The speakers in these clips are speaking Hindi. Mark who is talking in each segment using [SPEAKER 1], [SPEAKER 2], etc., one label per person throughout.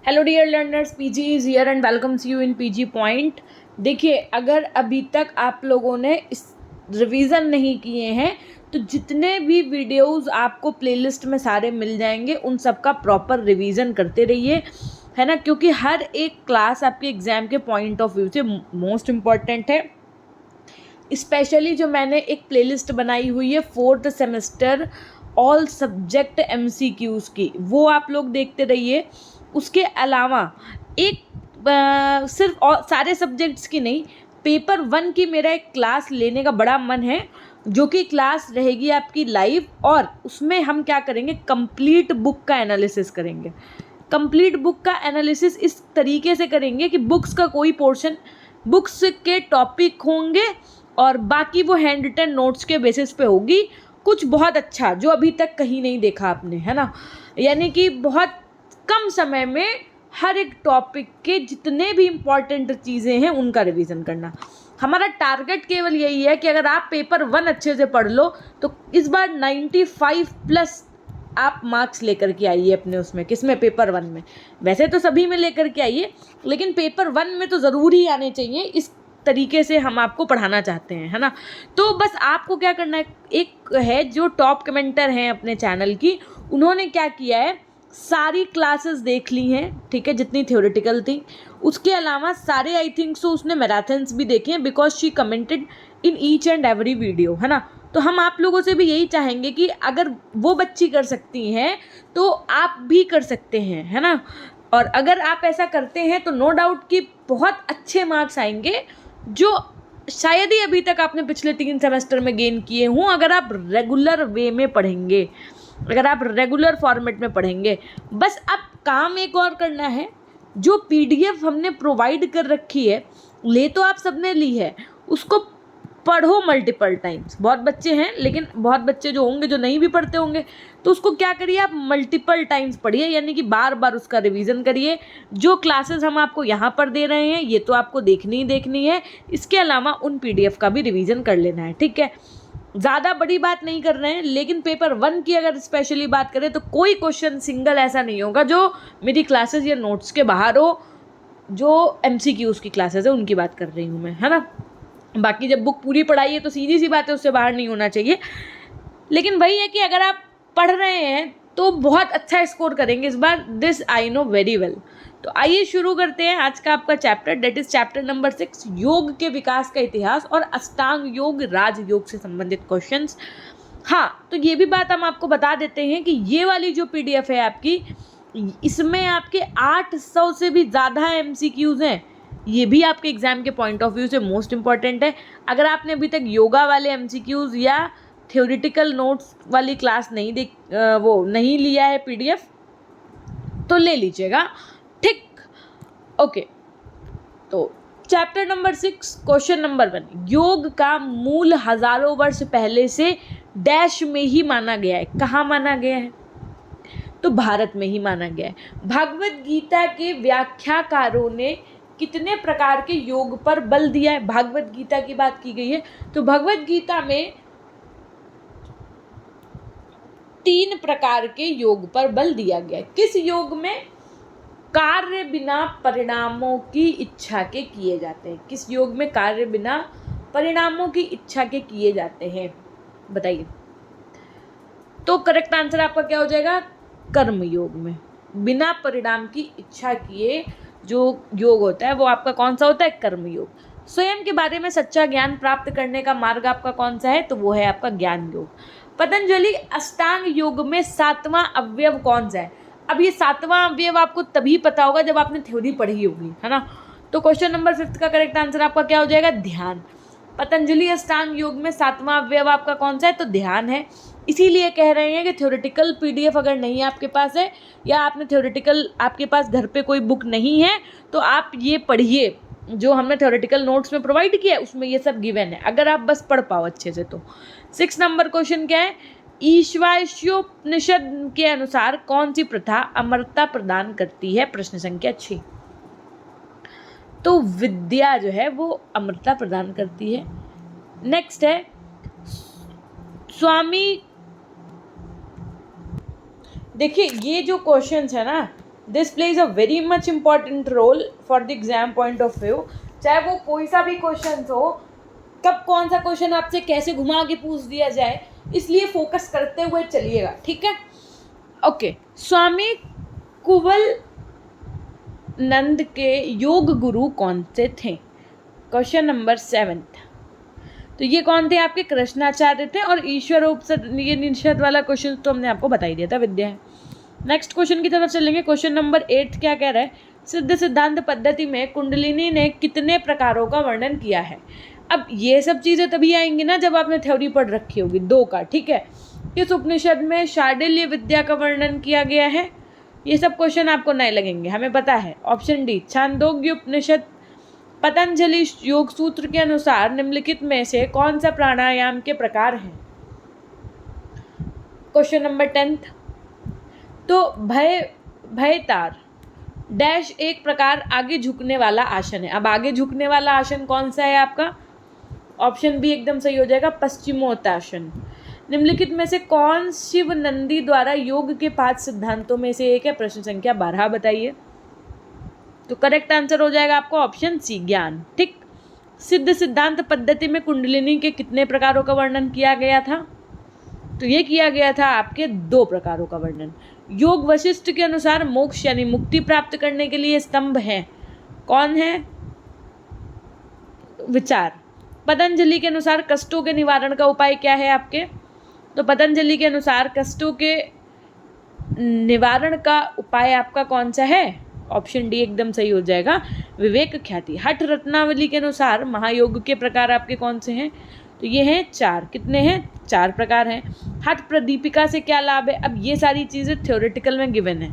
[SPEAKER 1] Hello dear learners, PG is here and welcomes you in PG point. देखिए, अगर अभी तक आप लोगों ने इस रिवीजन नहीं किए हैं तो जितने भी वीडियोस आपको प्लेलिस्ट में सारे मिल जाएंगे, उन सब का प्रॉपर रिवीजन करते रहिए, है ना। क्योंकि हर एक क्लास आपके एग्ज़ाम के पॉइंट ऑफ व्यू से मोस्ट इम्पॉर्टेंट है। स्पेशली जो मैंने एक प्लेलिस्ट बनाई हुई है 4th semester all subject MCQs की, वो आप लोग देखते रहिए। उसके अलावा एक सिर्फ सारे सब्जेक्ट्स की नहीं, पेपर 1 की मेरा एक क्लास लेने का बड़ा मन है, जो कि क्लास रहेगी आपकी लाइव, और उसमें हम क्या करेंगे, कंप्लीट बुक का एनालिसिस करेंगे। कंप्लीट बुक का एनालिसिस इस तरीके से करेंगे कि बुक्स का कोई पोर्शन, बुक्स के टॉपिक होंगे और बाकी वो हैंड रिटन नोट्स के बेसिस पे होगी। कुछ बहुत अच्छा जो अभी तक कहीं नहीं देखा आपने, है ना। यानी कि बहुत कम समय में हर एक टॉपिक के जितने भी इम्पॉर्टेंट चीज़ें हैं उनका रिवीजन करना। हमारा टारगेट केवल यही है कि अगर आप पेपर 1 अच्छे से पढ़ लो तो इस बार 95+ आप मार्क्स लेकर के आइए अपने उसमें, किसमें, पेपर 1 में। वैसे तो सभी में लेकर के आइए, लेकिन पेपर 1 में तो ज़रूर ही आने चाहिए। इस तरीके से हम आपको पढ़ाना चाहते हैं, है ना। तो बस आपको क्या करना है, एक है जो टॉप कमेंटर हैं अपने चैनल की, उन्होंने क्या किया है, सारी क्लासेस देख ली हैं, ठीक है, जितनी थ्योरेटिकल थी। उसके अलावा सारे आई थिंक सो उसने मैराथन्स भी देखे हैं, because she commented in each and every video, है ना। तो हम आप लोगों से भी यही चाहेंगे कि अगर वो बच्ची कर सकती हैं तो आप भी कर सकते हैं, है ना। और अगर आप ऐसा करते हैं तो नो डाउट कि बहुत अच्छे मार्क्स आएंगे, जो शायद ही अभी तक आपने पिछले 3 सेमेस्टर में गेन किए हों, अगर आप रेगुलर वे में पढ़ेंगे, अगर आप रेगुलर फॉर्मेट में पढ़ेंगे। बस अब काम एक और करना है, जो PDF हमने प्रोवाइड कर रखी है, ले तो आप सबने ली है, उसको पढ़ो मल्टीपल टाइम्स। बहुत बच्चे हैं, लेकिन बहुत बच्चे जो होंगे जो नहीं भी पढ़ते होंगे, तो उसको क्या करिए, आप मल्टीपल टाइम्स पढ़िए, यानी कि बार बार उसका रिवीजन करिए। जो क्लासेस हम आपको यहाँ पर दे रहे हैं ये तो आपको देखनी ही देखनी है, इसके अलावा उन PDF का भी रिवीजन कर लेना है, ठीक है। ज़्यादा बड़ी बात नहीं कर रहे हैं, लेकिन पेपर 1 की अगर स्पेशली बात करें तो कोई क्वेश्चन सिंगल ऐसा नहीं होगा जो मेरी क्लासेस या नोट्स के बाहर हो। जो MCQs की क्लासेस है उनकी बात कर रही हूँ मैं, है ना। बाकी जब बुक पूरी पढ़ाई है तो सीधी सी बात है, उससे बाहर नहीं होना चाहिए। लेकिन वही है कि अगर आप पढ़ रहे हैं तो बहुत अच्छा स्कोर करेंगे इस बार, this I know very well. तो आइए शुरू करते हैं आज का आपका chapter, that is chapter number 6, योग के विकास का इतिहास और अष्टांग योग, राजयोग से संबंधित क्वेश्चंस। हाँ, तो ये भी बात हम आपको बता देते हैं कि ये वाली जो PDF है आपकी, इसमें आपके 800 से भी ज़्यादा MCQs हैं। ये भी आपके एग्जाम के पॉइंट ऑफ व्यू से मोस्ट इंपॉर्टेंट है। अगर आपने अभी तक योगा वाले MCQs या थ्योरेटिकल नोट्स वाली क्लास वो नहीं लिया है PDF, तो ले लीजिएगा, ठीक। ओके, तो चैप्टर नंबर 6, क्वेश्चन नंबर 1, योग का मूल हजारों वर्ष पहले से डैश में ही माना गया है। कहाँ माना गया है, तो भारत में ही माना गया है। भागवत गीता के व्याख्याकारों ने कितने प्रकार के योग पर बल दिया है, भागवत गीता की बात की गई है, तो भगवत गीता में 3 प्रकार के योग पर बल दिया गया है। किस योग में, कार्य बिना परिणामों की इच्छा के किए जाते हैं। किस योग में कार्य बिना परिणामों की इच्छा के किए जाते हैं, बताइए। तो करेक्ट आंसर आपका क्या हो जाएगा, कर्म योग में। बिना परिणाम की इच्छा किए जो योग होता है वो आपका कौन सा होता है, कर्म योग। स्वयं के बारे में सच्चा ज्ञान प्राप्त करने का मार्ग आपका कौन सा है, तो वो है आपका ज्ञान योग। पतंजलि अष्टांग योग में 7वां अवयव कौन सा है। अब ये 7वां अवयव आपको तभी पता होगा जब आपने थ्योरी पढ़ी होगी, है ना। तो क्वेश्चन नंबर 5 का करेक्ट आंसर आपका क्या हो जाएगा, ध्यान। पतंजलि अष्टांग योग में 7वां अवयव आपका कौन सा है, तो ध्यान है। इसीलिए कह रहे हैं कि थ्योरेटिकल PDF अगर नहीं आपके पास है, या आपने थ्योरेटिकल, आपके पास घर पे कोई बुक नहीं है, तो आप ये पढ़िए जो हमने थ्योरेटिकल नोट्स में प्रोवाइड किया है, उसमें ये सब गिवन है, अगर आप बस पढ़ पाओ अच्छे से तो। 6 नंबर क्वेश्चन क्या है, ईशावास्योपनिषद के अनुसार कौन सी प्रथा अमरता प्रदान करती है, प्रश्न संख्या 6। तो विद्या जो है वो अमरता प्रदान करती है। नेक्स्ट है स्वामी, देखिए ये जो क्वेश्चंस है ना, this plays a very much important role for the exam point of view. चाहे वो कोई सा भी क्वेश्चन हो, कब कौन सा क्वेश्चन आपसे कैसे घुमा के पूछ दिया जाए, इसलिए फोकस करते हुए चलिएगा, ठीक है। ओके, स्वामी कुवल नंद के योग गुरु कौन से थे? Question number 7। तो ये कौन थे? आपके कृष्णाचार्य थे। और ईश्वर ये निषद वाला क्वेश्चन तो हमने आपको बता ही दिया था, विद्या है। नेक्स्ट क्वेश्चन की तरफ चलेंगे। क्वेश्चन नंबर 8 क्या कह रहा है? सिद्ध सिद्धांत पद्धति में कुंडलिनी ने कितने प्रकारों का वर्णन किया है? अब ये सब चीज़ें तभी आएंगी ना जब आपने थ्योरी पढ़ रखी होगी 2 का, ठीक है। किस उपनिषद में शांडिल्य विद्या का वर्णन किया गया है? ये सब क्वेश्चन आपको नए लगेंगे, हमें पता है। ऑप्शन डी, छांदोग्य उपनिषद। पतंजलि योग सूत्र के अनुसार निम्नलिखित में से कौन सा प्राणायाम के प्रकार हैं? Question number 10। तो भयतार डैश एक प्रकार आगे झुकने वाला आसन है। अब आगे झुकने वाला आसन कौन सा है आपका? ऑप्शन बी एकदम सही हो जाएगा, पश्चिमोत्तासन। निम्नलिखित में से कौन शिव नंदी द्वारा योग के 5 सिद्धांतों में से एक है? प्रश्न संख्या 12 बताइए। तो करेक्ट आंसर हो जाएगा आपको ऑप्शन सी, ज्ञान, ठीक। सिद्ध सिद्धांत पद्धति में कुंडलिनी के कितने प्रकारों का वर्णन किया गया था? तो ये किया गया था आपके 2 प्रकारों का वर्णन। योग वशिष्ठ के अनुसार मोक्ष यानी मुक्ति प्राप्त करने के लिए स्तंभ हैं, कौन है? विचार। पतंजलि के अनुसार कष्टों के निवारण का उपाय क्या है आपके? तो पतंजलि के अनुसार कष्टों के निवारण का उपाय आपका कौन सा है? ऑप्शन डी एकदम सही हो जाएगा, विवेक ख्याति। हठ रत्नावली के अनुसार महायोग के प्रकार आपके कौन से हैं? तो ये हैं 4। कितने हैं? 4 प्रकार हैं। हठ प्रदीपिका से क्या लाभ है? अब ये सारी चीज़ें थ्योरेटिकल में गिवन है,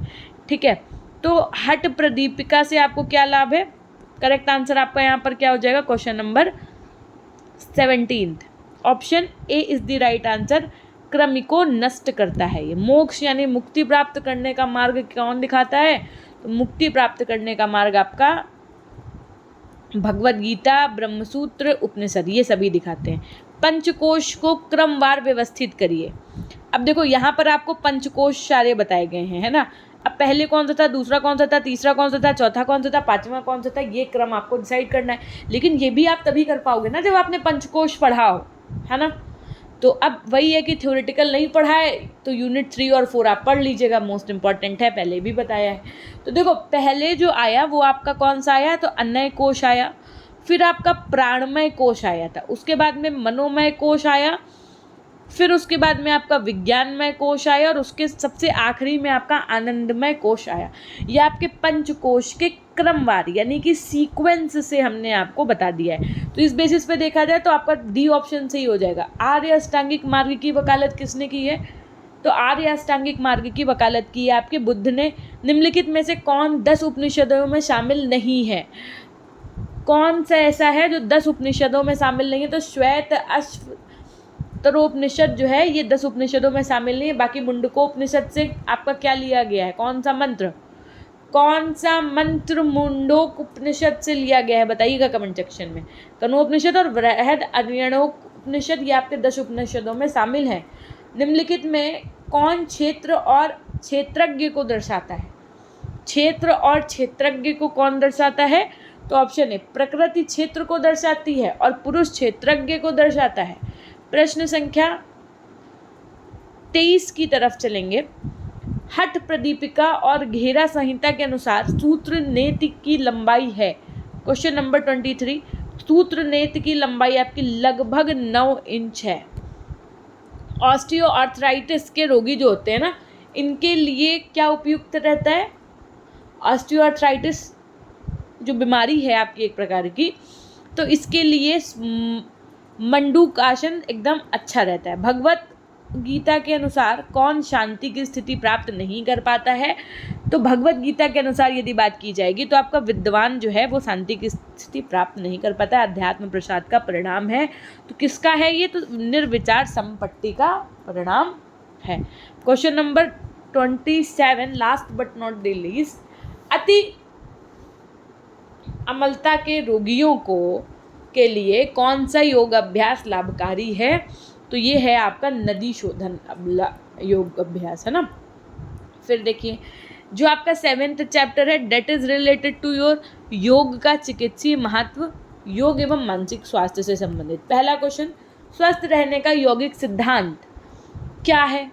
[SPEAKER 1] ठीक है। तो हठ प्रदीपिका से आपको क्या लाभ है? करेक्ट आंसर आपका यहाँ पर क्या हो जाएगा? Question number 17, option A is the right answer. क्रम को नष्ट करता है ये। मोक्ष यानी मुक्ति प्राप्त करने का मार्ग कौन दिखाता है? तो मुक्ति प्राप्त करने का मार्ग आपका भगवद गीता, ब्रह्मसूत्र, उपनिषद ये सभी दिखाते हैं। पंचकोश को क्रमवार व्यवस्थित करिए। अब देखो यहाँ पर आपको पंचकोश सारे बताए गए हैं, है ना। अब पहले कौन सा था, दूसरा कौन सा था, तीसरा कौन सा था, चौथा कौन सा था, पांचवा कौन सा था, ये क्रम आपको डिसाइड करना है। लेकिन ये भी आप तभी कर पाओगे ना जब आपने पंचकोश पढ़ा हो, है ना। तो अब वही है कि थ्योरेटिकल नहीं पढ़ा है तो यूनिट 3 और 4 आप पढ़ लीजिएगा, मोस्ट इंपॉर्टेंट है, पहले भी बताया है। तो देखो पहले जो आया वो आपका कौन सा आया? तो अन्नय कोश आया, फिर आपका प्राणमय कोश आया था, उसके बाद में मनोमय कोश आया, फिर उसके बाद में आपका विज्ञानमय कोश आया और उसके सबसे आखिरी में आपका आनंदमय कोश आया। ये आपके पंचकोश के क्रमवार यानी कि सीक्वेंस से हमने आपको बता दिया है। तो इस बेसिस पे देखा जाए तो आपका डी ऑप्शन सही हो जाएगा। आर्य अष्टांगिक मार्ग की वकालत किसने की है? तो आर्य अष्टांगिक मार्ग की वकालत की है आपके बुद्ध ने। निम्नलिखित में से कौन 10 उपनिषदों में शामिल नहीं है? कौन सा ऐसा है जो 10 उपनिषदों में शामिल नहीं है? तो श्वेत अश्वतरोपनिषद जो है ये 10 उपनिषदों में शामिल नहीं है। बाकी मुंडकोपनिषद से आपका क्या लिया गया है? कौन सा मंत्र? कौन सा मंत्र मुंडोक उपनिषद से लिया गया है? बताइएगा कमेंट सेक्शन में। कनोपनिषद और बृहद अरण्यक उपनिषद ये आपके 10 उपनिषदों में शामिल है। निम्नलिखित में कौन क्षेत्र और क्षेत्रज्ञ को दर्शाता है? क्षेत्र और क्षेत्रज्ञ को कौन दर्शाता है? तो ऑप्शन ए प्रकृति क्षेत्र को दर्शाती है और पुरुष क्षेत्रज्ञ को दर्शाता है। प्रश्न संख्या 23 की तरफ चलेंगे। हठ प्रदीपिका और घेरा संहिता के अनुसार सूत्र नेति की लंबाई है। क्वेश्चन नंबर 23, सूत्र नेति की लंबाई आपकी लगभग 9 इंच है। ऑस्टियोआर्थराइटिस के रोगी जो होते हैं ना, इनके लिए क्या उपयुक्त रहता है? ऑस्टियोआर्थराइटिस जो बीमारी है आपकी एक प्रकार की, तो इसके लिए मंडूक आसन एकदम अच्छा रहता है। भगवत गीता के अनुसार कौन शांति की स्थिति प्राप्त नहीं कर पाता है? तो भगवत गीता के अनुसार यदि बात की जाएगी तो आपका विद्वान जो है वो शांति की स्थिति प्राप्त नहीं कर पाता है, अध्यात्म प्रसाद का परिणाम है। तो किसका है ये? तो निर्विचार संपत्ति का परिणाम है। Question number 27, last but not the least, अति अम्लता के रोगियों के लिए कौन सा योग अभ्यास लाभकारी है? तो ये है आपका नदी शोधन योग अभ्यास, है ना। फिर देखिए जो आपका 7th चैप्टर है that is related to your योग का चिकित्सीय महत्व, योग एवं मानसिक स्वास्थ्य से संबंधित। पहला क्वेश्चन, स्वस्थ रहने का यौगिक सिद्धांत क्या है?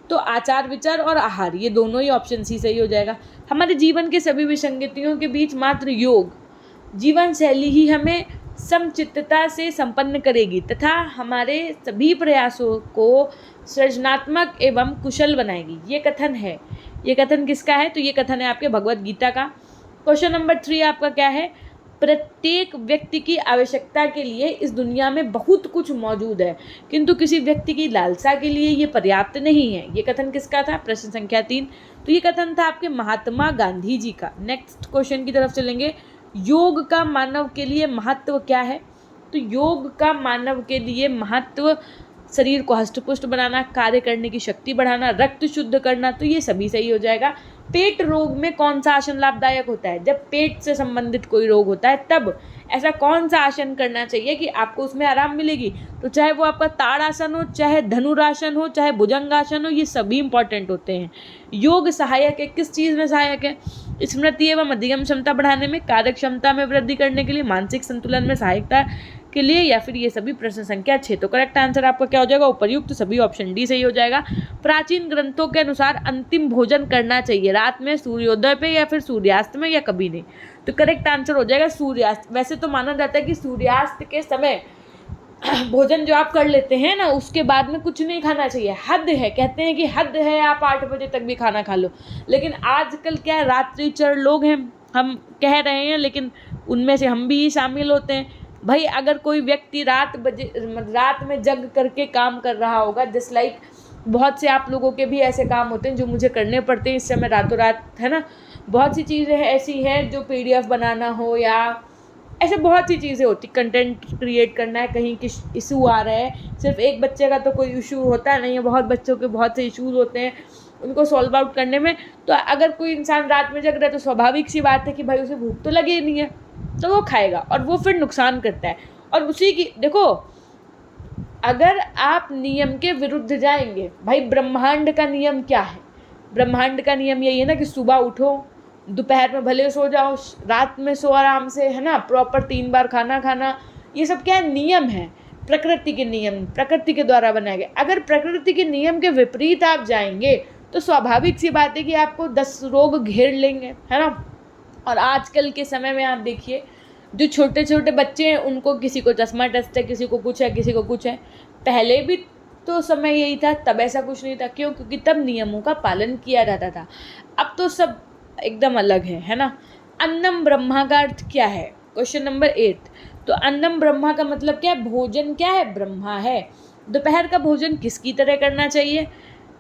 [SPEAKER 1] तो आचार विचार और आहार, ये दोनों ही ऑप्शन सी सही हो जाएगा। हमारे जीवन के सभी विसंगतियों के बीच मात्र योग जीवन शैली ही हमें समचित्तता से संपन्न करेगी तथा हमारे सभी प्रयासों को सृजनात्मक एवं कुशल बनाएगी। ये कथन है, ये कथन किसका है? तो ये कथन है आपके भगवत गीता का। क्वेश्चन नंबर 3 आपका क्या है? प्रत्येक व्यक्ति की आवश्यकता के लिए इस दुनिया में बहुत कुछ मौजूद है, किंतु किसी व्यक्ति की लालसा के लिए ये पर्याप्त नहीं है। ये कथन किसका था? प्रश्न संख्या 3। तो ये कथन था आपके महात्मा गांधी जी का। नेक्स्ट क्वेश्चन की तरफ चलेंगे। योग का मानव के लिए महत्व क्या है? तो योग का मानव के लिए महत्व शरीर को हष्टपुष्ट बनाना, कार्य करने की शक्ति बढ़ाना, रक्त शुद्ध करना, तो ये सभी सही हो जाएगा। पेट रोग में कौन सा आसन लाभदायक होता है? जब पेट से संबंधित कोई रोग होता है तब ऐसा कौन सा आसन करना चाहिए कि आपको उसमें आराम मिलेगी? तो चाहे वो आपका ताड़ासन हो, चाहे धनुरासन हो, चाहे भुजंगासन हो, ये सभी इंपॉर्टेंट होते हैं। योग सहायक है, किस चीज़ में सहायक है? स्मृति एवं अधिगम क्षमता बढ़ाने में, कार्य क्षमता में वृद्धि करने के लिए, मानसिक संतुलन में सहायता के लिए, या फिर ये सभी? प्रश्न संख्या 6। तो करेक्ट आंसर आपका क्या हो जाएगा? उपर्युक्त सभी, ऑप्शन डी सही हो जाएगा। प्राचीन ग्रंथों के अनुसार अंतिम भोजन करना चाहिए रात में सूर्योदय पे या फिर सूर्यास्त में, या कभी नहीं? तो करेक्ट आंसर हो जाएगा सूर्यास्त। वैसे तो माना जाता है कि सूर्यास्त के समय भोजन जो आप कर लेते हैं ना, उसके बाद में कुछ नहीं खाना चाहिए। हद है, कहते हैं कि हद है आप 8 बजे तक भी खाना खा लो, लेकिन आजकल क्या है, रात्रिचर लोग हैं, हम कह रहे हैं, लेकिन उनमें से हम भी शामिल होते हैं। भाई अगर कोई व्यक्ति रात में जग करके काम कर रहा होगा, जस्ट लाइक बहुत से आप लोगों के भी ऐसे काम होते हैं जो मुझे करने पड़ते हैं इस समय रातों रात, है ना। बहुत सी चीज़ें ऐसी हैं जो PDF बनाना हो, या ऐसे बहुत सी चीज़ें होती, कंटेंट क्रिएट करना है, कहीं किस इशू आ रहा है, सिर्फ एक बच्चे का तो कोई इशू होता नहीं है, बहुत बच्चों के बहुत से इशूज़ होते हैं, उनको सॉल्व आउट करने में। तो अगर कोई इंसान रात में जग रहा है तो स्वाभाविक सी बात है कि भाई उसे भूख तो लगी नहीं है, तो वो खाएगा और वो फिर नुकसान करता है। और उसी की देखो, अगर आप नियम के विरुद्ध जाएंगे, भाई ब्रह्मांड का नियम क्या है? ब्रह्मांड का नियम यही है ना कि सुबह उठो, दोपहर में भले सो जाओ, रात में सो आराम से, है ना, प्रॉपर 3 बार खाना खाना, ये सब क्या है? नियम है, प्रकृति के नियम, प्रकृति के द्वारा बनाए गए। अगर प्रकृति के नियम के विपरीत आप जाएंगे तो स्वाभाविक सी बात है कि आपको 10 रोग घेर लेंगे, है ना। और आजकल के समय में आप देखिए, जो छोटे छोटे बच्चे हैं उनको किसी को चश्मा टेस्ट है, किसी को कुछ है, किसी को कुछ है। पहले भी तो समय यही था, तब ऐसा कुछ नहीं था। क्यों? क्योंकि तब नियमों का पालन किया जाता था। अब तो सब एकदम अलग है ना। अन्नम ब्रह्मा का अर्थ क्या है? Question number 8। तो अन्नम ब्रह्मा का मतलब क्या है? भोजन क्या है? ब्रह्मा है। दोपहर का भोजन किसकी तरह करना चाहिए?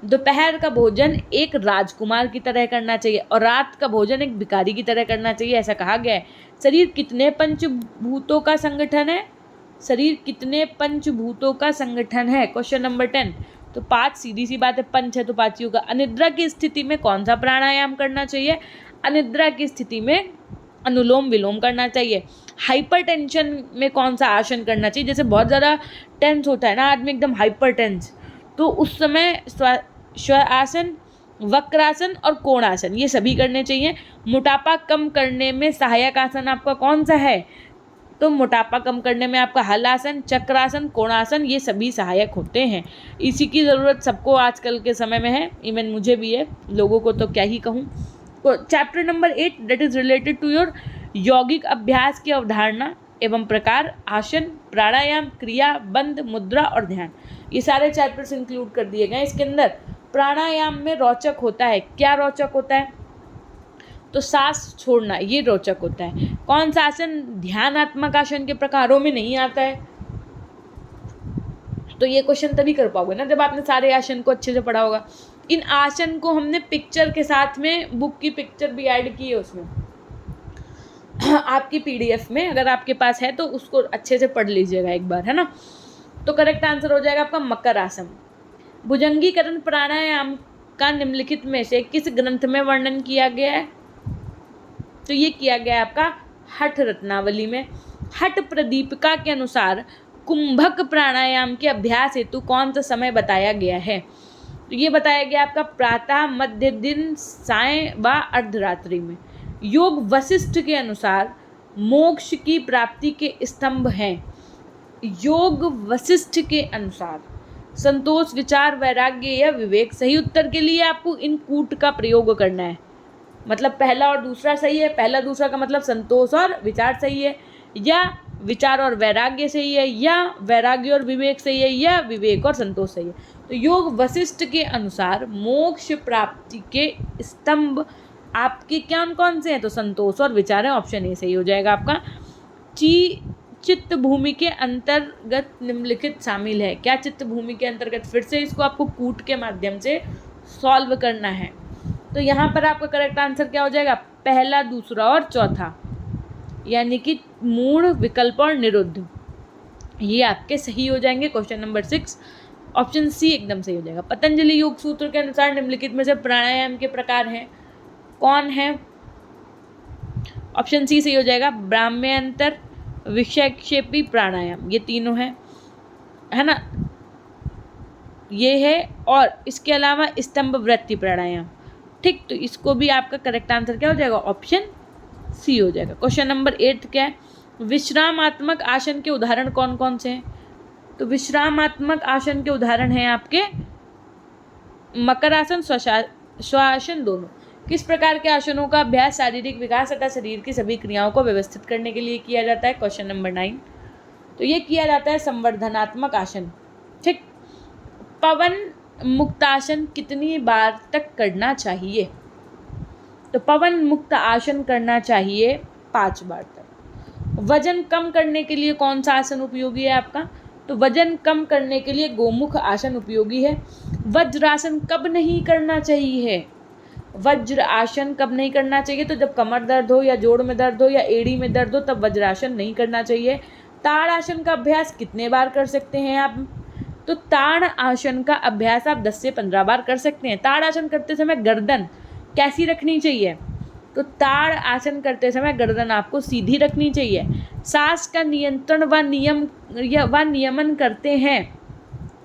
[SPEAKER 1] दोपहर का भोजन एक राजकुमार की तरह करना चाहिए और रात का भोजन एक भिखारी की तरह करना चाहिए, ऐसा कहा गया है। शरीर कितने पंचभूतों का संगठन है? शरीर कितने पंचभूतों का संगठन है? Question number 10। तो 5, सीधी सी बात है, पंच है तो 5 ही होगा। अनिद्रा की स्थिति में कौन सा प्राणायाम करना चाहिए? अनिद्रा की स्थिति में अनुलोम विलोम करना चाहिए। हाइपर टेंशन में कौन सा आसन करना चाहिए? जैसे बहुत ज़्यादा टेंस होता है ना आदमी, एकदम हाइपर टेंस, तो उस समय श्वासन, वक्रासन और कोणासन, ये सभी करने चाहिए। मोटापा कम करने में सहायक आसन आपका कौन सा है? तो मोटापा कम करने में आपका हलासन, चक्रासन, कोणासन, ये सभी सहायक होते हैं। इसी की ज़रूरत सबको आजकल के समय में है, इवन मुझे भी है, लोगों को तो क्या ही कहूँ। तो chapter number 8 that is related to your यौगिक अभ्यास की अवधारणा एवं प्रकार, आसन, प्राणायाम, क्रिया, बंद, मुद्रा और ध्यान, ये सारे चैप्टर्स इंक्लूड कर दिए गए इसके अंदर। प्राणायाम में रोचक होता है, क्या रोचक होता है? तो सांस छोड़ना, ये रोचक होता है। कौन सा आसन ध्यानात्मक आसन के प्रकारों में नहीं आता है? तो ये क्वेश्चन तभी कर पाओगे ना जब आपने सारे आसन को अच्छे से पढ़ा होगा। इन आसन को हमने पिक्चर के साथ में, बुक की पिक्चर भी ऐड की है उसमें आपकी PDF में, अगर आपके पास है तो उसको अच्छे से पढ़ लीजिएगा एक बार, है ना। तो करेक्ट आंसर हो जाएगा आपका मकर आसन। भुजंगीकरण प्राणायाम का निम्नलिखित में से किस ग्रंथ में वर्णन किया गया है? तो ये किया गया है आपका हठ रत्नावली में। हठ प्रदीपिका के अनुसार कुंभक प्राणायाम के अभ्यास हेतु कौन सा समय बताया गया है? तो ये बताया गया आपका प्रातः, मध्य दिन, सायं व अर्धरात्रि में। योग वशिष्ठ के अनुसार मोक्ष की प्राप्ति के स्तंभ हैं। योग वशिष्ठ के अनुसार संतोष, विचार, वैराग्य या विवेक। सही उत्तर के लिए आपको इन कूट का प्रयोग करना है। मतलब पहला और दूसरा सही है, पहला दूसरा का मतलब संतोष और विचार सही है, या विचार और वैराग्य सही है, या वैराग्य और विवेक सही है, या विवेक और संतोष सही है। तो योग वशिष्ठ के अनुसार मोक्ष प्राप्ति के स्तंभ आपके क्या कौन से हैं? तो संतोष और विचार है। ऑप्शन ए सही हो जाएगा आपका। चित्त भूमि के अंतर्गत निम्नलिखित शामिल है। क्या चित्त भूमि के अंतर्गत? फिर से इसको आपको कूट के माध्यम से सॉल्व करना है। तो यहाँ पर आपका करेक्ट आंसर क्या हो जाएगा? पहला, दूसरा और चौथा, यानी कि मूढ़, विकल्प और निरुद्ध, ये आपके सही हो जाएंगे। क्वेश्चन नंबर 6 ऑप्शन सी एकदम सही हो जाएगा। पतंजलि योग सूत्र के अनुसार निम्नलिखित में से प्राणायाम के प्रकार हैं, कौन है? ऑप्शन सी सही हो जाएगा। ब्राह्म्यंतर, विक्षेपी प्राणायाम, ये तीनों हैं, है ना, ये है। और इसके अलावा स्तंभ वृत्ति प्राणायाम। ठीक, तो इसको भी आपका करेक्ट आंसर क्या हो जाएगा? ऑप्शन सी हो जाएगा। क्वेश्चन नंबर 8 क्या है? विश्रामात्मक आसन के उदाहरण कौन कौन से हैं? तो विश्रामात्मक आसन के उदाहरण हैं आपके मकरासन, श्वासन दोनों। किस प्रकार के आसनों का अभ्यास शारीरिक विकास तथा शरीर की सभी क्रियाओं को व्यवस्थित करने के लिए किया जाता है? क्वेश्चन नंबर 9, तो ये किया जाता है संवर्धनात्मक आसन। ठीक, पवन मुक्तासन कितनी बार तक करना चाहिए? तो पवन मुक्त आसन करना चाहिए 5 बार तक। वजन कम करने के लिए कौन सा आसन उपयोगी है आपका? तो वजन कम करने के लिए गोमुख आसन उपयोगी है। वज्रासन कब नहीं करना चाहिए? वज्र आसन कब नहीं करना चाहिए? तो जब कमर दर्द हो, या जोड़ में दर्द हो, या एड़ी में दर्द हो, तब वज्रासन नहीं करना चाहिए। ताड़ आसन का अभ्यास कितने बार कर सकते हैं आप? तो ताड़ आसन का अभ्यास आप 10 से 15 बार कर सकते हैं। ताड़ आसन करते समय गर्दन कैसी रखनी चाहिए? तो ताड़ आसन करते समय गर्दन आपको सीधी रखनी चाहिए। सांस का नियंत्रण व नियमन करते हैं,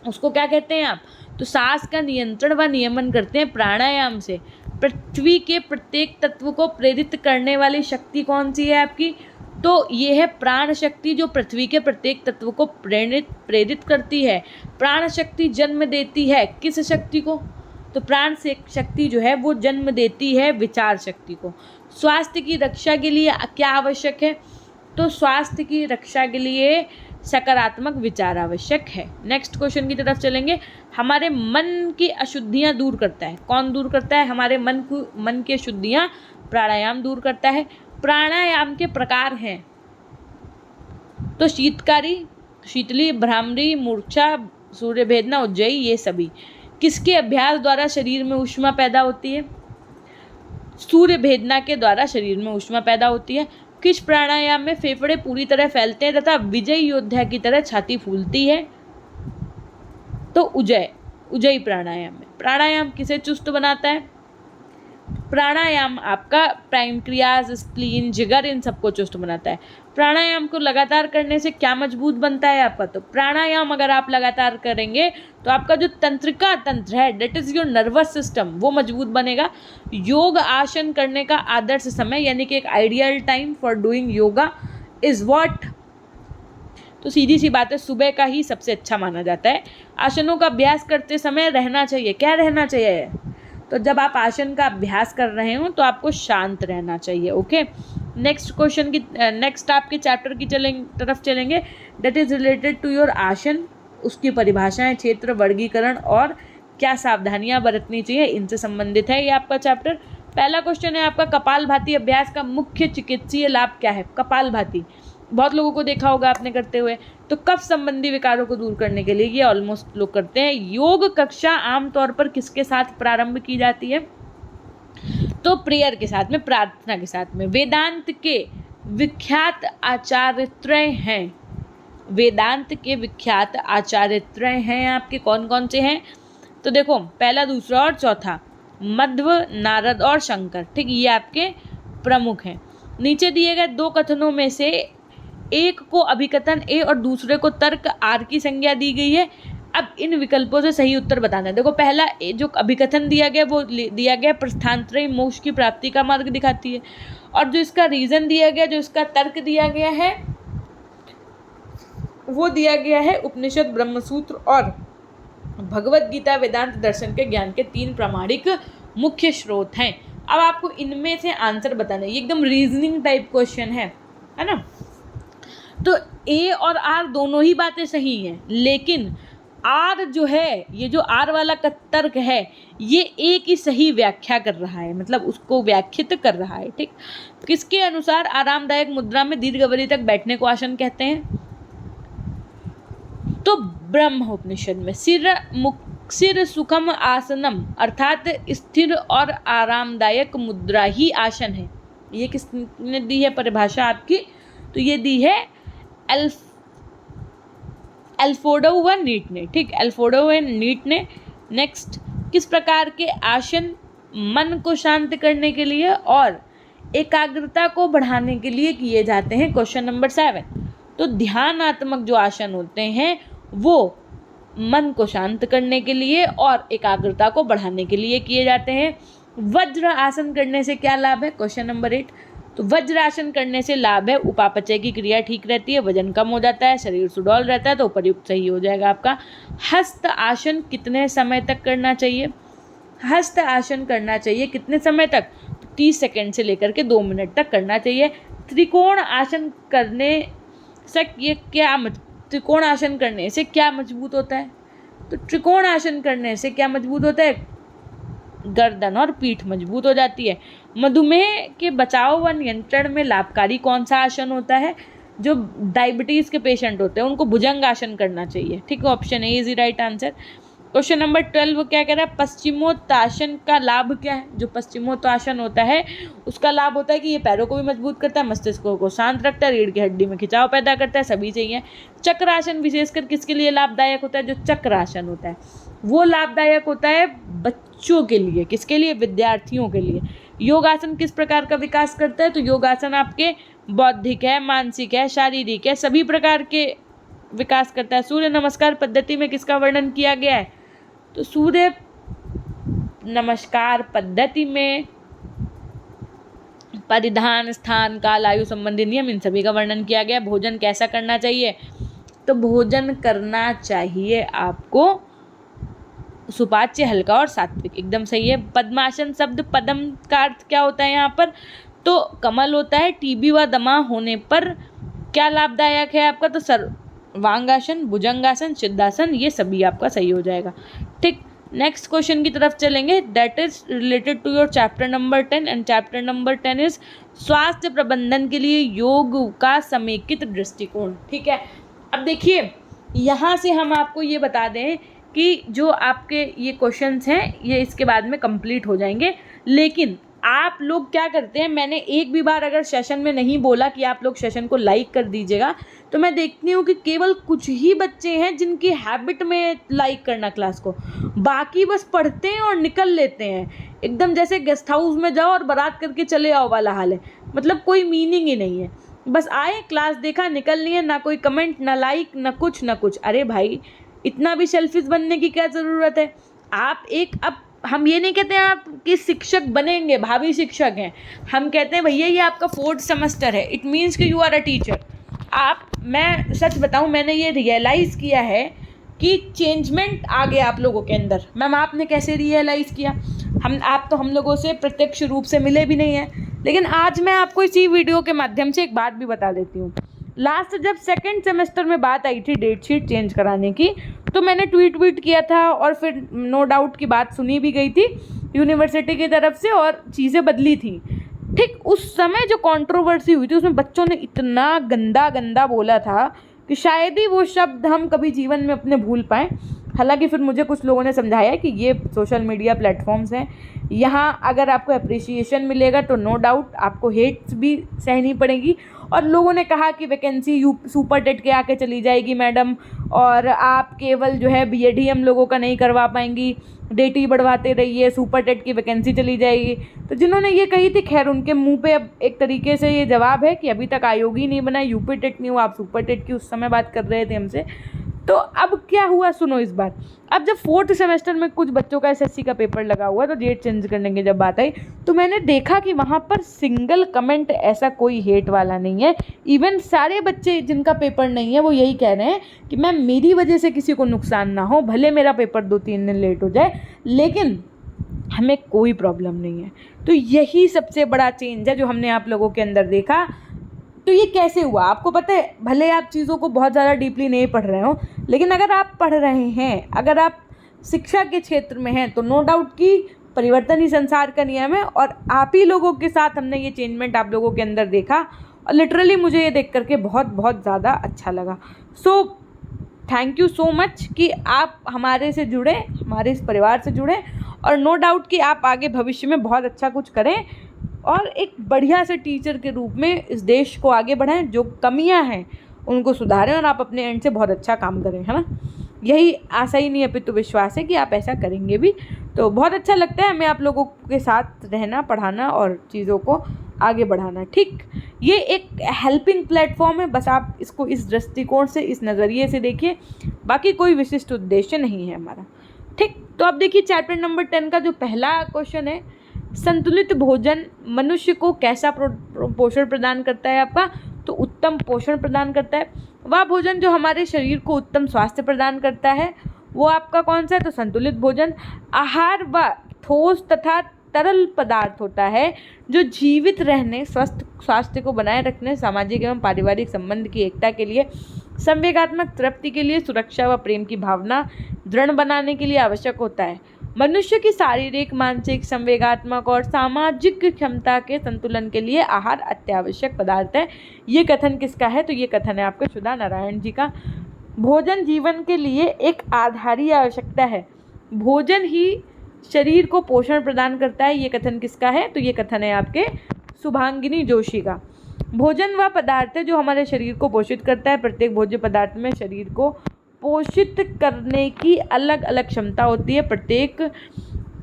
[SPEAKER 1] उसको क्या कहते हैं आप? तो सांस का नियंत्रण व नियमन करते हैं प्राणायाम से। पृथ्वी के प्रत्येक तत्व को प्रेरित करने वाली शक्ति कौन सी है आपकी? तो ये है प्राण शक्ति, जो पृथ्वी के प्रत्येक तत्व को प्रेरित करती है। प्राण शक्ति जन्म देती है किस शक्ति को? तो प्राण से शक्ति जो है वो जन्म देती है विचार शक्ति को। स्वास्थ्य की रक्षा के लिए क्या आवश्यक है? तो स्वास्थ्य की रक्षा के लिए सकारात्मक विचार आवश्यक है। नेक्स्ट क्वेश्चन की तरफ चलेंगे। हमारे मन की अशुद्धियाँ दूर करता है, कौन दूर करता है? हमारे मन की अशुद्धियाँ प्राणायाम दूर करता है। प्राणायाम के प्रकार हैं, तो शीतकारी, शीतली, भ्रामरी, मूर्छा, सूर्य भेदना, उज्जयी, ये सभी। किसके अभ्यास द्वारा शरीर में ऊष्मा पैदा होती है? सूर्य भेदना के द्वारा शरीर में ऊष्मा पैदा होती है। किस प्राणायाम में फेफड़े पूरी तरह फैलते हैं तथा विजय योद्धा की तरह छाती फूलती है? तो उज्जयी प्राणायाम में। प्राणायाम किसे चुस्त बनाता है? प्राणायाम आपका पैंक्रियाज, स्प्लीन, जिगर, इन सबको चुस्त बनाता है। प्राणायाम को लगातार करने से क्या मजबूत बनता है आपका? तो प्राणायाम अगर आप लगातार करेंगे तो आपका जो तंत्रिका तंत्र है, that is your nervous system, वो मजबूत बनेगा। योग आसन करने का आदर्श समय, यानी कि एक ideal time for doing yoga is what? तो सीधी सी बात है, सुबह का ही सबसे अच्छा माना जाता है। आसनों का अभ्यास करते समय रहना चाहिए, क्या रहना चाहिए? तो जब आप आसन का अभ्यास कर रहे हो तो आपको शांत रहना चाहिए। ओके, नेक्स्ट क्वेश्चन की नेक्स्ट आपके चैप्टर की तरफ चलेंगे। That is related to your asana, उसकी परिभाषाएं, क्षेत्र, वर्गीकरण और क्या सावधानियां बरतनी चाहिए, इनसे संबंधित है ये आपका चैप्टर। पहला क्वेश्चन है आपका, कपालभाति अभ्यास का मुख्य चिकित्सीय लाभ क्या है? कपालभाति बहुत लोगों को देखा होगा आपने करते हुए। तो कफ संबंधी विकारों को दूर करने के लिए ये ऑलमोस्ट लोग करते हैं। योग कक्षा आमतौर पर किसके साथ प्रारंभ की जाती है? तो प्रेयर के साथ में, प्रार्थना के साथ में। वेदांत के विख्यात आचार्यत्रय हैं, वेदांत के विख्यात आचार्यत्रय हैं आपके कौन कौन से हैं? तो देखो, पहला, दूसरा और चौथा, मध्व, नारद और शंकर। ठीक, ये आपके प्रमुख हैं। नीचे दिए गए दो कथनों में से एक को अभिकथन ए और दूसरे को तर्क आर की संज्ञा दी गई है। अब इन विकल्पों से सही उत्तर बताना है। देखो पहला जो अभिकथन दिया गया वो दिया गया प्रस्थानत्रयी मोक्ष की प्राप्ति का मार्ग दिखाती है, और जो इसका रीज़न दिया गया, जो इसका तर्क दिया गया है वो दिया गया है उपनिषद, ब्रह्मसूत्र और भगवत गीता वेदांत दर्शन के ज्ञान के 3 प्रामाणिक मुख्य स्रोत हैं। अब आपको इनमें से आंसर बताना है, ये एकदम रीजनिंग टाइप क्वेश्चन है ना। तो ए और आर दोनों ही बातें सही हैं, लेकिन आर जो है, ये जो आर वाला का तर्क है, ये ए की सही व्याख्या कर रहा है, मतलब उसको व्याख्यात कर रहा है। ठीक, किसके अनुसार आरामदायक मुद्रा में दीर्घ अवधि तक बैठने को आसन कहते हैं? तो ब्रह्म उपनिषद में सिर सुखम आसनम अर्थात स्थिर और आरामदायक मुद्रा ही आसन है। ये किसने दी है परिभाषा आपकी? तो ये दी है एल्फोर्डो व नीट ने। ठीक, एल्फोर्डो व नीट ने। नेक्स्ट, किस प्रकार के आसन मन को शांत करने के लिए और एकाग्रता को बढ़ाने के लिए किए जाते हैं? Question number 7। तो ध्यानात्मक जो आसन होते हैं वो मन को शांत करने के लिए और एकाग्रता को बढ़ाने के लिए किए जाते हैं। वज्र आसन करने से क्या लाभ है? Question number 8। तो वज्र आसन करने से लाभ है उपापचय की क्रिया ठीक रहती है, वजन कम हो जाता है, शरीर सुडौल रहता है, तो उपयुक्त सही हो जाएगा आपका। हस्त आसन कितने समय तक करना चाहिए? हस्त आसन करना चाहिए कितने समय तक? 30 सेकंड से लेकर के 2 मिनट तक करना चाहिए। त्रिकोण आसन करने से त्रिकोण आसन करने से क्या मजबूत होता है? तो त्रिकोण आसन करने से क्या मजबूत होता है? गर्दन और पीठ मजबूत हो जाती है। मधुमेह के बचाव व नियंत्रण में लाभकारी कौन सा आसन होता है? जो डायबिटीज़ के पेशेंट होते हैं उनको भुजंग आसन करना चाहिए। ठीक है, option A is the right answer. Question number 12 क्या कह रहा है? पश्चिमोत्तासन का लाभ क्या है? जो पश्चिमोत्तासन होता है उसका लाभ होता है कि ये पैरों को भी मजबूत करता है, मस्तिष्क को शांत रखता है, रीढ़ की हड्डी में खिंचाव पैदा करता है, सभी चाहिए। चक्रासन विशेषकर किसके लिए लाभदायक होता है? जो चक्रासन होता है वो लाभदायक होता है बच्चों के लिए। किसके लिए? विद्यार्थियों के लिए। योगासन किस प्रकार का विकास करता है? तो योगासन आपके बौद्धिक है, मानसिक है, शारीरिक है, सभी प्रकार के विकास करता है। सूर्य नमस्कार पद्धति में किसका वर्णन किया गया है? तो सूर्य नमस्कार पद्धति में परिधान, स्थान, काल, आयु संबंधी नियम, इन सभी का वर्णन किया गया। भोजन कैसा करना चाहिए? तो भोजन करना चाहिए आपको सुपाच्य, हल्का और सात्विक। एकदम सही है। पद्मासन शब्द पद्म का अर्थ क्या होता है यहाँ पर? तो कमल होता है। टीबी व दमा होने पर क्या लाभदायक है आपका? तो सर्वांगासन, भुजंगासन, सिद्धासन, ये सभी आपका सही हो जाएगा। ठीक, नेक्स्ट क्वेश्चन की तरफ चलेंगे। That is related to your chapter number 10 and chapter number 10 is स्वास्थ्य प्रबंधन के लिए योग का समेकित दृष्टिकोण। ठीक है, अब देखिए यहाँ से हम आपको ये बता दें कि जो आपके ये क्वेश्चंस हैं ये इसके बाद में कंप्लीट हो जाएंगे, लेकिन आप लोग क्या करते हैं, मैंने एक भी बार अगर सेशन में नहीं बोला कि आप लोग सेशन को लाइक कर दीजिएगा, तो मैं देखती हूँ कि केवल कुछ ही बच्चे हैं जिनकी हैबिट में लाइक करना क्लास को, बाकी बस पढ़ते हैं और निकल लेते हैं। एकदम जैसे गेस्ट हाउस में जाओ और बारात करके चले आओ वाला हाल है, मतलब कोई मीनिंग ही नहीं है। बस आए, क्लास देखा, निकल लिए, ना कोई कमेंट, ना लाइक, ना कुछ। अरे भाई, इतना भी सेल्फिश बनने की क्या ज़रूरत है? आप अब हम ये नहीं कहते हैं आप कि शिक्षक बनेंगे, भावी शिक्षक हैं। हम कहते हैं भैया ये आपका 4th सेमेस्टर है, इट मीन्स कि यू आर अ टीचर। मैं सच बताऊं, मैंने ये रियलाइज़ किया है कि चेंजमेंट आ गया आप लोगों के अंदर। मैम आपने कैसे रियलाइज़ किया? आप तो हम लोगों से प्रत्यक्ष रूप से मिले भी नहीं हैं, लेकिन आज मैं आपको इसी वीडियो के माध्यम से एक बात भी बता देती हूँ। लास्ट जब 2nd सेमेस्टर में बात आई थी डेट शीट चेंज कराने की, तो मैंने ट्वीट किया था और फिर नो डाउट की बात सुनी भी गई थी यूनिवर्सिटी की तरफ से और चीज़ें बदली थी। ठीक उस समय जो कंट्रोवर्सी हुई थी उसमें बच्चों ने इतना गंदा बोला था कि शायद ही वो शब्द हम कभी जीवन में अपने भूल पाएँ। हालांकि फिर मुझे कुछ लोगों ने समझाया कि ये सोशल मीडिया प्लेटफॉर्म्स हैं, यहाँ अगर आपको अप्रिसिएशन मिलेगा तो नो डाउट आपको हेट्स भी सहनी पड़ेगी। और लोगों ने कहा कि वैकेंसी सुपर टेट के आके चली जाएगी मैडम, और आप केवल जो है बीएड ही हम लोगों का नहीं करवा पाएंगी, डेट ही बढ़वाते रहिए, सुपर टेट की वैकेंसी चली जाएगी। तो जिन्होंने ये कही थी, खैर उनके मुंह पे अब एक तरीके से ये जवाब है कि अभी तक आयोग ही नहीं बना, यूपी टेट नहीं हुआ, आप सुपर टेट की उस समय बात कर रहे थे हमसे। तो अब क्या हुआ सुनो इस बार, अब जब 4th सेमेस्टर में कुछ बच्चों का एसएससी का पेपर लगा हुआ, तो डेट चेंज करने की जब बात आई तो मैंने देखा कि वहाँ पर सिंगल कमेंट ऐसा कोई हेट वाला नहीं है। इवन सारे बच्चे जिनका पेपर नहीं है वो यही कह रहे हैं कि मैम मेरी वजह से किसी को नुकसान ना हो, भले मेरा पेपर 2-3 दिन लेट हो जाए लेकिन हमें कोई प्रॉब्लम नहीं है। तो यही सबसे बड़ा चेंज है जो हमने आप लोगों के अंदर देखा। तो ये कैसे हुआ आपको पता है, भले आप चीज़ों को बहुत ज़्यादा डीपली नहीं पढ़ रहे हो, लेकिन अगर आप पढ़ रहे हैं, अगर आप शिक्षा के क्षेत्र में हैं, तो नो डाउट कि परिवर्तन ही संसार का नियम है। और आप ही लोगों के साथ हमने ये चेंजमेंट आप लोगों के अंदर देखा और लिटरली मुझे ये देख करके बहुत बहुत ज़्यादा अच्छा लगा। So thank you so much कि आप हमारे से जुड़े, हमारे इस परिवार से जुड़े, और नो डाउट कि आप आगे भविष्य में बहुत अच्छा कुछ करें और एक बढ़िया से टीचर के रूप में इस देश को आगे बढ़ाएं, जो कमियां हैं उनको सुधारें और आप अपने एंड से बहुत अच्छा काम करें, है ना। यही आशा ही नहीं अपितु विश्वास है कि आप ऐसा करेंगे भी। तो बहुत अच्छा लगता है हमें आप लोगों के साथ रहना, पढ़ाना और चीज़ों को आगे बढ़ाना। ठीक, ये एक हेल्पिंग प्लेटफॉर्म है, बस आप इसको इस दृष्टिकोण से, इस नज़रिए से देखिए, बाकी कोई विशिष्ट उद्देश्य नहीं है हमारा। ठीक, तो अब देखिए चैप्टर नंबर 10 का जो पहला क्वेश्चन है, संतुलित भोजन मनुष्य को कैसा पोषण प्रदान करता है आपका, तो उत्तम पोषण प्रदान करता है। वह भोजन जो हमारे शरीर को उत्तम स्वास्थ्य प्रदान करता है वो आपका कौन सा है, तो संतुलित भोजन। आहार व ठोस तथा तरल पदार्थ होता है जो जीवित रहने, स्वस्थ स्वास्थ्य को बनाए रखने, सामाजिक एवं पारिवारिक संबंध की एकता के लिए, संवेगात्मक तृप्ति के लिए, सुरक्षा व प्रेम की भावना दृढ़ बनाने के लिए आवश्यक होता है। मनुष्य की शारीरिक, मानसिक, संवेगात्मक और सामाजिक क्षमता के संतुलन के लिए आहार अत्यावश्यक पदार्थ है। ये कथन किसका है, तो ये कथन है आपके सुधा नारायण जी का। भोजन जीवन के लिए एक आधारी आवश्यकता है, भोजन ही शरीर को पोषण प्रदान करता है। ये कथन किसका है, तो ये कथन है आपके शुभांगिनी जोशी का। भोजन वह पदार्थ है जो हमारे शरीर को पोषित करता है। प्रत्येक भोज्य पदार्थ में शरीर को पोषित करने की अलग अलग क्षमता होती है। प्रत्येक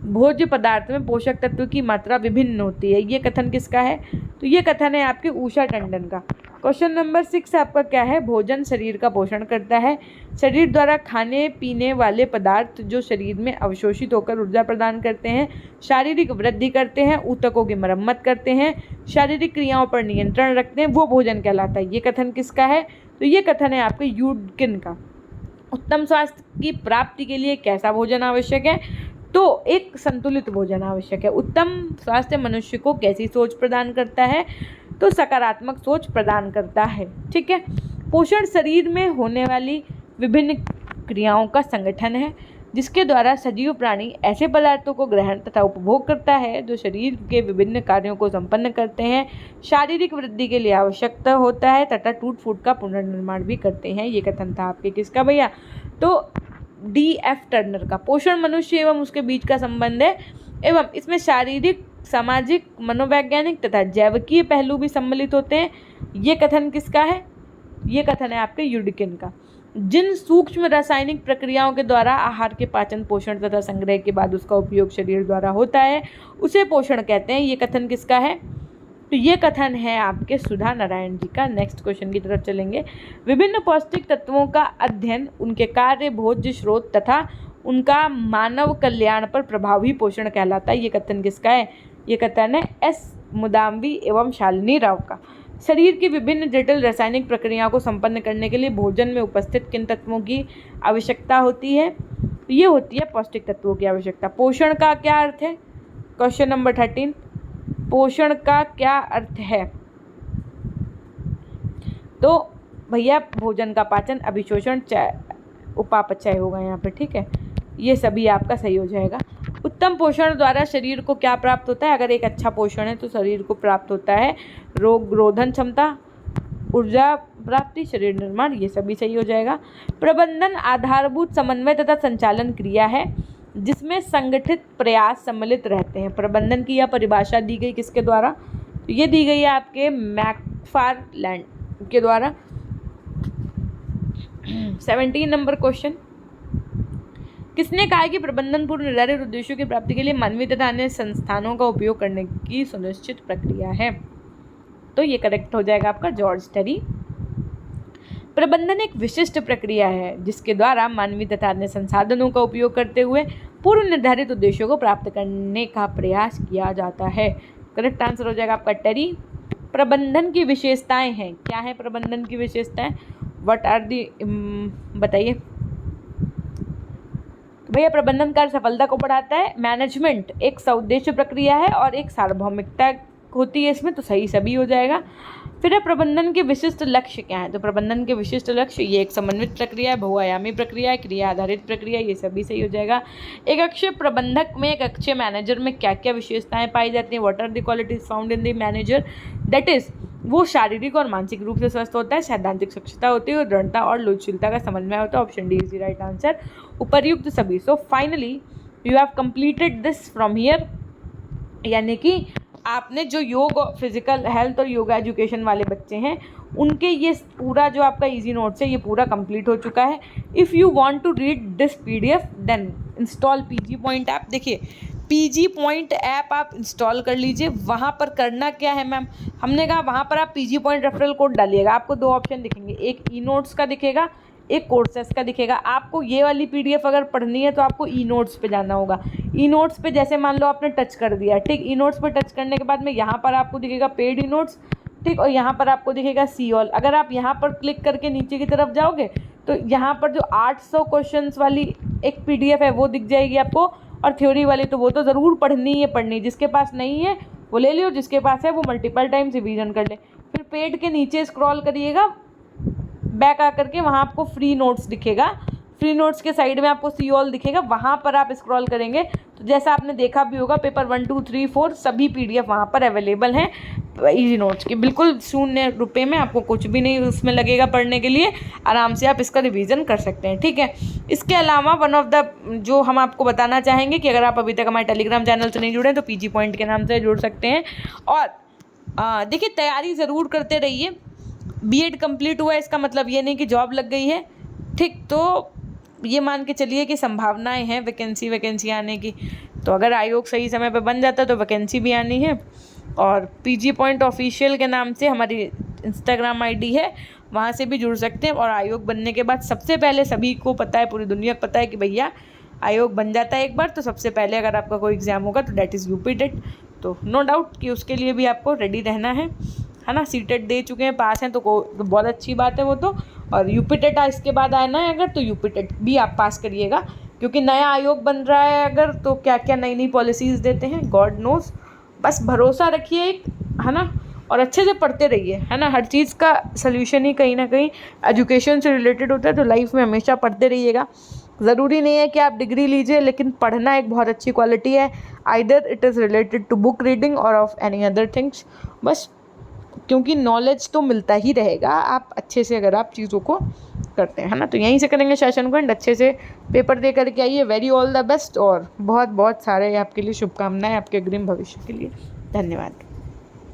[SPEAKER 1] भोज्य पदार्थ में पोषक तत्व की मात्रा विभिन्न होती है। ये कथन किसका है, तो ये कथन है आपके उषा टंडन का। क्वेश्चन नंबर 6 आपका क्या है, भोजन शरीर का पोषण करता है। शरीर द्वारा खाने पीने वाले पदार्थ जो शरीर में अवशोषित होकर ऊर्जा प्रदान करते हैं, शारीरिक वृद्धि करते हैं, ऊतकों की मरम्मत करते हैं, शारीरिक क्रियाओं पर नियंत्रण रखते हैं, वो भोजन कहलाता है। ये कथन किसका है, तो ये कथन है आपके यूडकिन का। उत्तम स्वास्थ्य की प्राप्ति के लिए कैसा भोजन आवश्यक है, तो एक संतुलित भोजन आवश्यक है। उत्तम स्वास्थ्य मनुष्य को कैसी सोच प्रदान करता है, तो सकारात्मक सोच प्रदान करता है। ठीक है, पोषण शरीर में होने वाली विभिन्न क्रियाओं का संगठन है जिसके द्वारा सजीव प्राणी ऐसे पदार्थों को ग्रहण तथा उपभोग करता है जो शरीर के विभिन्न कार्यों को संपन्न करते हैं, शारीरिक वृद्धि के लिए आवश्यकता होता है तथा टूट फूट का पुनर्निर्माण भी करते हैं। ये कथन था आपके किसका भैया, तो D.F. टर्नर का। पोषण मनुष्य एवं उसके बीच का संबंध है एवं इसमें शारीरिक, सामाजिक, मनोवैज्ञानिक तथा जैविकीय पहलू भी सम्मिलित होते हैं। ये कथन किसका है, ये कथन है आपके यूडकिन का। जिन सूक्ष्म रासायनिक प्रक्रियाओं के द्वारा आहार के पाचन, पोषण तथा संग्रह के बाद उसका उपयोग शरीर द्वारा होता है उसे पोषण कहते हैं। ये कथन किसका है, तो ये कथन है आपके सुधा नारायण जी का। नेक्स्ट क्वेश्चन की तरफ चलेंगे। विभिन्न पौष्टिक तत्वों का अध्ययन, उनके कार्य, भोज्य स्रोत तथा उनका मानव कल्याण पर प्रभावी पोषण कहलाता है। ये कथन किसका है, ये कथन है एस मुदाम्बी एवं शालिनी राव का। शरीर की विभिन्न जटिल रासायनिक प्रक्रियाओं को संपन्न करने के लिए भोजन में उपस्थित किन तत्वों की आवश्यकता होती है, ये होती है पौष्टिक तत्वों की आवश्यकता। पोषण का क्या अर्थ है, क्वेश्चन नंबर 13, पोषण का क्या अर्थ है, तो भैया भोजन का पाचन, अभिशोषण, उपापचय होगा यहाँ पे। ठीक है, ये सभी आपका सही हो जाएगा। उत्तम पोषण द्वारा शरीर को क्या प्राप्त होता है, अगर एक अच्छा पोषण है तो शरीर को प्राप्त होता है रोग रोधन क्षमता, ऊर्जा प्राप्ति, शरीर निर्माण, ये सभी सही हो जाएगा। प्रबंधन आधारभूत समन्वय तथा संचालन क्रिया है जिसमें संगठित प्रयास सम्मिलित रहते हैं। प्रबंधन की यह परिभाषा दी गई किसके द्वारा, तो ये दी गई है आपके मैकफारलैंड के द्वारा। 17 नंबर क्वेश्चन, किसने कहा कि प्रबंधन पूर्व निर्धारित उद्देश्यों की प्राप्ति के लिए मानवीय तथा अन्य संस्थानों का उपयोग करने की सुनिश्चित प्रक्रिया है, तो ये करेक्ट हो जाएगा आपका जॉर्ज टेरी। प्रबंधन एक विशिष्ट प्रक्रिया है जिसके द्वारा मानवीय तथा अन्य संसाधनों का उपयोग करते हुए पूर्व निर्धारित उद्देश्यों को प्राप्त करने का प्रयास किया जाता है। करेक्ट आंसर हो जाएगा आपका टेरी। प्रबंधन की विशेषताएं हैं, क्या है प्रबंधन की विशेषताएं, व्हाट आर दी, बताइए भैया। प्रबंधन कार्य सफलता को बढ़ाता है। मैनेजमेंट एक सउद्देश्य प्रक्रिया है और एक सार्वभौमिकता होती है इसमें, तो सही सभी हो जाएगा। फिर है प्रबंधन के विशिष्ट लक्ष्य क्या है, तो प्रबंधन के विशिष्ट लक्ष्य ये एक समन्वित प्रक्रिया है, बहुआयामी प्रक्रिया है, क्रिया आधारित प्रक्रिया, ये सभी सही हो जाएगा। एक अक्षय प्रबंधक में, एक अक्षय मैनेजर में क्या क्या विशेषताएं पाई जाती हैं, what are the qualities found in the manager, that is वो शारीरिक और मानसिक रूप से स्वस्थ होता है, सैद्धांतिक क्षमता होती है और दृढ़ता और लोचशीलता का समन्वय होता है। Option D is the right answer, उपर्युक्त सभी। So finally you have completed this from here, यानी कि आपने जो योग फिजिकल हेल्थ और योगा एजुकेशन वाले बच्चे हैं उनके ये पूरा जो आपका इजी नोट्स है ये पूरा कंप्लीट हो चुका है। If you want to read this PDF then install PG point app. देखिए PG पॉइंट ऐप आप इंस्टॉल कर लीजिए। वहाँ पर करना क्या है मैम, हमने कहा वहाँ पर आप PG पॉइंट रेफरल कोड डालिएगा। आपको दो ऑप्शन दिखेंगे, एक ई नोट्स का दिखेगा, एक कोर्सेस का दिखेगा। आपको ये वाली PDF अगर पढ़नी है तो आपको ई नोट्स पे जाना होगा। ई नोट्स पे जैसे मान लो आपने टच कर दिया, ठीक, ई नोट्स पे टच करने के बाद में यहाँ पर आपको दिखेगा पेड ई नोट्स, ठीक, और यहाँ पर आपको दिखेगा सी ऑल। अगर आप यहाँ पर क्लिक करके नीचे की तरफ जाओगे तो यहाँ पर जो 800 क्वेश्चंस वाली एक PDF है वो दिख जाएगी आपको, और थ्योरी वाली तो वो तो ज़रूर पढ़नी है पढ़नी। जिसके पास नहीं है वो ले लियो, जिसके पास है वो मल्टीपल टाइम्स रिवीजन कर ले। फिर पेड के नीचे स्क्रॉल करिएगा, बैक आकर के वहाँ आपको फ्री नोट्स दिखेगा। फ्री नोट्स के साइड में आपको सी ऑल दिखेगा, वहाँ पर आप स्क्रॉल करेंगे तो जैसा आपने देखा भी होगा पेपर 1, 2, 3, 4 सभी PDF वहाँ पर अवेलेबल हैं इजी नोट्स की, बिल्कुल ₹0 में। आपको कुछ भी नहीं उसमें लगेगा पढ़ने के लिए, आराम से आप इसका रिवीजन कर सकते हैं, ठीक है। इसके अलावा वन ऑफ द जो हम आपको बताना चाहेंगे कि अगर आप अभी तक हमारे टेलीग्राम चैनल से नहीं जुड़े तो PG पॉइंट के नाम से जुड़ सकते हैं। और देखिए तैयारी ज़रूर करते रहिए। B.Ed कंप्लीट हुआ है इसका मतलब ये नहीं कि जॉब लग गई है, ठीक, तो ये मान के चलिए कि संभावनाएं हैं वैकेंसी आने की। तो अगर आयोग सही समय पे बन जाता तो वैकेंसी भी आनी है। और PG पॉइंट ऑफिशियल के नाम से हमारी इंस्टाग्राम ID है, वहाँ से भी जुड़ सकते हैं। और आयोग बनने के बाद सबसे पहले सभी को पता है, पूरी दुनिया को पता है कि भैया आयोग बन जाता है एक बार तो सबसे पहले अगर आपका कोई एग्ज़ाम होगा तो डैट इज़ UP टेट। तो नो डाउट कि उसके लिए भी आपको रेडी रहना है ना। CTET दे चुके हैं, पास हैं तो बहुत अच्छी बात है वो तो। और UP टेट इसके बाद आना है अगर तो UP टेट भी आप पास करिएगा, क्योंकि नया आयोग बन रहा है अगर तो क्या क्या नई नई पॉलिसीज़ देते हैं गॉड नोज़। बस भरोसा रखिए एक, है ना, और अच्छे से पढ़ते रहिए, है ना। हर चीज़ का सल्यूशन ही कहीं ना कहीं एजुकेशन से रिलेटेड होता है, तो लाइफ में हमेशा पढ़ते रहिएगा। ज़रूरी नहीं है कि आप डिग्री लीजिए, लेकिन पढ़ना एक बहुत अच्छी क्वालिटी है। Either it is related to book reading or of any other things, बस क्योंकि नॉलेज तो मिलता ही रहेगा आप अच्छे से अगर आप चीज़ों को करते हैं, है ना। तो यहीं से करेंगे सेशन को एंड अच्छे से पेपर दे करके आइए। वेरी ऑल द बेस्ट और बहुत बहुत सारे आपके लिए शुभकामनाएं आपके अग्रिम भविष्य के लिए। धन्यवाद।